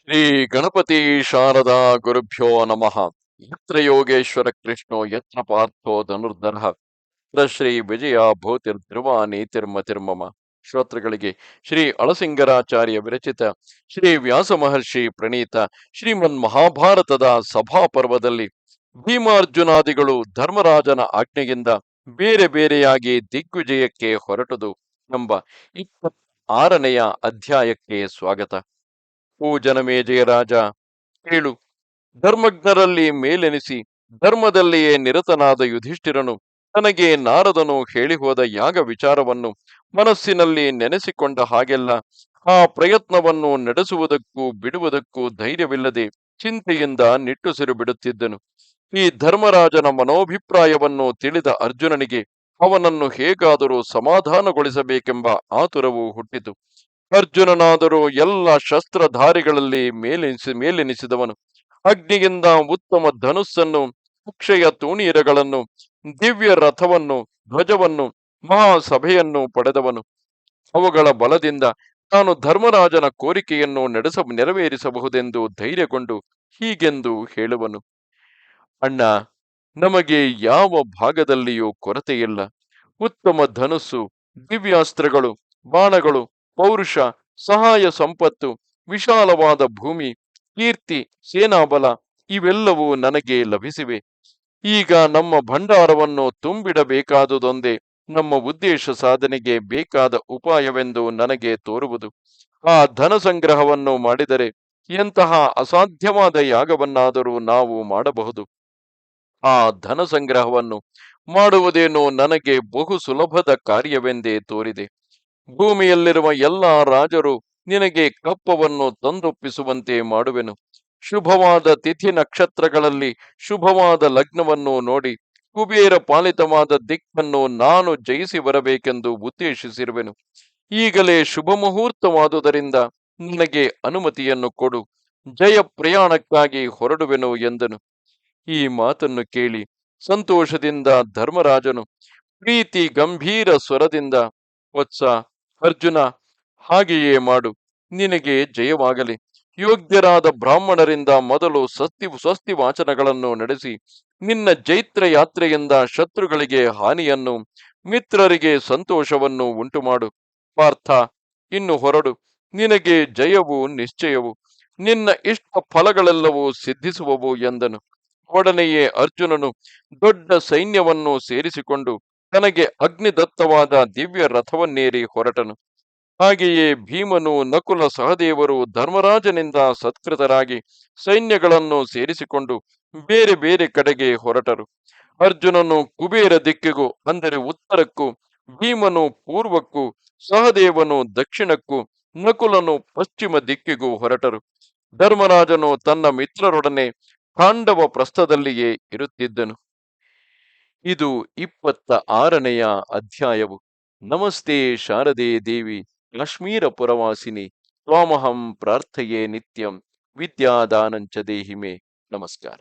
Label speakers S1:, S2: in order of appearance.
S1: ಶ್ರೀ ಗಣಪತಿ ಶಾರದಾ ಗುರುಭ್ಯೋ ನಮಃ. ಯತ್ರ ಯೋಗೇಶ್ವರ ಕೃಷ್ಣೋ ಯತ್ರ ಪಾರ್ಥೋ ಧನುರ್ಧರ ಶ್ರೀ ವಿಜಯ ಭೂತಿರ್ಧ್ರುವ ನೀತಿರ್ಮತಿರ್ಮಮ. ಶ್ರೋತೃಗಳಿಗೆ ಶ್ರೀ ಅಳಸಿಂಗರಾಚಾರ್ಯ ವಿರಚಿತ ಶ್ರೀ ವ್ಯಾಸ ಮಹರ್ಷಿ ಪ್ರಣೀತ ಶ್ರೀಮನ್ ಮಹಾಭಾರತದ ಸಭಾಪರ್ವದಲ್ಲಿ ಭೀಮಾರ್ಜುನಾದಿಗಳು ಧರ್ಮರಾಜನ ಆಜ್ಞೆಯಿಂದ ಬೇರೆ ಬೇರೆಯಾಗಿ ದಿಗ್ವಿಜಯಕ್ಕೆ ಹೊರಟುದು ಎಂಬ 26ನೆಯ ಅಧ್ಯಾಯಕ್ಕೆ ಸ್ವಾಗತ. ಓ ಜನಮೇಜಯ ರಾಜ, ಕೇಳು. ಧರ್ಮಜ್ಞರಲ್ಲಿ ಮೇಲೆನಿಸಿ ಧರ್ಮದಲ್ಲಿಯೇ ನಿರತನಾದ ಯುಧಿಷ್ಠಿರನು ತನಗೆ ನಾರದನು ಹೇಳಿ ಹೋದ ಯಾಗ ವಿಚಾರವನ್ನು ಮನಸ್ಸಿನಲ್ಲಿ ನೆನೆಸಿಕೊಂಡ ಹಾಗೆಲ್ಲ ಆ ಪ್ರಯತ್ನವನ್ನು ನಡೆಸುವುದಕ್ಕೂ ಬಿಡುವುದಕ್ಕೂ ಧೈರ್ಯವಿಲ್ಲದೆ ಚಿಂತೆಯಿಂದ ನಿಟ್ಟುಸಿರು ಬಿಡುತ್ತಿದ್ದನು. ಈ ಧರ್ಮರಾಜನ ಮನೋಭಿಪ್ರಾಯವನ್ನು ತಿಳಿದ ಅರ್ಜುನನಿಗೆ ಅವನನ್ನು ಹೇಗಾದರೂ ಸಮಾಧಾನಗೊಳಿಸಬೇಕೆಂಬ ಆತುರವು ಹುಟ್ಟಿತು. ಅರ್ಜುನನಾದರೂ ಎಲ್ಲ ಶಸ್ತ್ರಧಾರಿಗಳಲ್ಲಿ ಮೇಲೆನಿಸಿದವನು. ಅಗ್ನಿಯಿಂದ ಉತ್ತಮ ಧನುಸ್ಸನ್ನು, ಅಕ್ಷಯ ತೂಣೀರಗಳನ್ನು, ದಿವ್ಯ ರಥವನ್ನು, ಧ್ವಜವನ್ನು, ಮಹಾಸಭೆಯನ್ನು ಪಡೆದವನು. ಅವುಗಳ ಬಲದಿಂದ ತಾನು ಧರ್ಮರಾಜನ ಕೋರಿಕೆಯನ್ನು ನೆರವೇರಿಸಬಹುದೆಂದು ಧೈರ್ಯಗೊಂಡು ಹೀಗೆಂದು ಹೇಳುವನು. ಅಣ್ಣ, ನಮಗೆ ಯಾವ ಭಾಗದಲ್ಲಿಯೂ ಕೊರತೆಯಿಲ್ಲ. ಉತ್ತಮ ಧನುಸ್ಸು, ದಿವ್ಯಾಸ್ತ್ರಗಳು, ಬಾಣಗಳು, ಪೌರುಷ, ಸಹಾಯ ಸಂಪತ್ತು, ವಿಶಾಲವಾದ ಭೂಮಿ, ಕೀರ್ತಿ, ಸೇನಾಬಲ ಇವೆಲ್ಲವೂ ನನಗೆ ಲಭಿಸಿವೆ. ಈಗ ನಮ್ಮ ಭಂಡಾರವನ್ನು ತುಂಬಿಡಬೇಕಾದುದೊಂದೇ ನಮ್ಮ ಉದ್ದೇಶ ಸಾಧನೆಗೆ ಬೇಕಾದ ಉಪಾಯವೆಂದು ನನಗೆ ತೋರುವುದು. ಆ ಧನ ಸಂಗ್ರಹವನ್ನು ಮಾಡಿದರೆ ಎಂತಹ ಅಸಾಧ್ಯವಾದ ಯಾಗವನ್ನಾದರೂ ನಾವು ಮಾಡಬಹುದು. ಆ ಧನ ಸಂಗ್ರಹವನ್ನು ಮಾಡುವುದೇನೋ ನನಗೆ ಬಹು ಸುಲಭದ ಕಾರ್ಯವೆಂದೇ ತೋರಿದೆ. ಭೂಮಿಯಲ್ಲಿರುವ ಎಲ್ಲ ರಾಜರು ನಿನಗೆ ಕಪ್ಪವನ್ನು ತಂದೊಪ್ಪಿಸುವಂತೆ ಮಾಡುವೆನು. ಶುಭವಾದ ತಿಥಿ ನಕ್ಷತ್ರಗಳಲ್ಲಿ ಶುಭವಾದ ಲಗ್ನವನ್ನು ನೋಡಿ ಕುಬೇರ ಪಾಲಿತವಾದ ದಿಕ್ಕನ್ನು ನಾನು ಜಯಿಸಿ ಬರಬೇಕೆಂದು ಉದ್ದೇಶಿಸಿರುವೆನು. ಈಗಲೇ ಶುಭ ಮುಹೂರ್ತವಾದುದರಿಂದ ನಿನಗೆ ಅನುಮತಿಯನ್ನು ಕೊಡು. ಜಯ ಪ್ರಯಾಣಕ್ಕಾಗಿ ಹೊರಡುವೆನು ಎಂದನು. ಈ ಮಾತನ್ನು ಕೇಳಿ ಸಂತೋಷದಿಂದ ಧರ್ಮರಾಜನು ಪ್ರೀತಿ ಗಂಭೀರ ಸ್ವರದಿಂದ, ವತ್ಸ ಅರ್ಜುನ, ಹಾಗೆಯೇ ಮಾಡು, ನಿನಗೆ ಜಯವಾಗಲಿ. ಯೋಗ್ಯರಾದ ಬ್ರಾಹ್ಮಣರಿಂದ ಮೊದಲು ಸ್ವಸ್ತಿ ವಾಚನಗಳನ್ನು ನಡೆಸಿ ನಿನ್ನ ಜೈತ್ರ ಯಾತ್ರೆಯಿಂದ ಶತ್ರುಗಳಿಗೆ ಹಾನಿಯನ್ನು, ಮಿತ್ರರಿಗೆ ಸಂತೋಷವನ್ನು ಉಂಟುಮಾಡು. ಪಾರ್ಥ, ಇನ್ನು ಹೊರಡು. ನಿನಗೆ ಜಯವು ನಿಶ್ಚಯವು, ನಿನ್ನ ಇಷ್ಟ ಫಲಗಳೆಲ್ಲವೂ ಸಿದ್ಧಿಸುವವು ಎಂದನು. ಒಡನೆಯೇ ಅರ್ಜುನನು ದೊಡ್ಡ ಸೈನ್ಯವನ್ನು ಸೇರಿಸಿಕೊಂಡು ತನಗೆ ಅಗ್ನಿದತ್ತವಾದ ದಿವ್ಯ ರಥವನ್ನೇರಿ ಹೊರಟನು. ಹಾಗೆಯೇ ಭೀಮನು, ನಕುಲ, ಸಹದೇವರು ಧರ್ಮರಾಜನಿಂದ ಸತ್ಕೃತರಾಗಿ ಸೈನ್ಯಗಳನ್ನು ಸೇರಿಸಿಕೊಂಡು ಬೇರೆ ಬೇರೆ ಕಡೆಗೆ ಹೊರಟರು. ಅರ್ಜುನನು ಕುಬೇರ ದಿಕ್ಕಿಗೂ ಅಂದರೆ ಉತ್ತರಕ್ಕೂ, ಭೀಮನು ಪೂರ್ವಕ್ಕೂ, ಸಹದೇವನು ದಕ್ಷಿಣಕ್ಕೂ, ನಕುಲನು ಪಶ್ಚಿಮ ದಿಕ್ಕಿಗೂ ಹೊರಟರು. ಧರ್ಮರಾಜನು ತನ್ನ ಮಿತ್ರರೊಡನೆ ಪಾಂಡವ ಪ್ರಸ್ಥದಲ್ಲಿಯೇ ಇರುತ್ತಿದ್ದನು. ಇದು 26ನೆಯ ಅಧ್ಯಾಯವು. ನಮಸ್ತೆ ಶಾರದೆ ದೇವಿ, ಕಾಶ್ಮೀರ ಪುರವಾಸಿನಿ, ತ್ವಾಮಹಂ ಪ್ರಾರ್ಥಯೇ ನಿತ್ಯಂ, ವಿದ್ಯಾದಾನಂಚ ದೇಹಿಮೆ. ನಮಸ್ಕಾರ.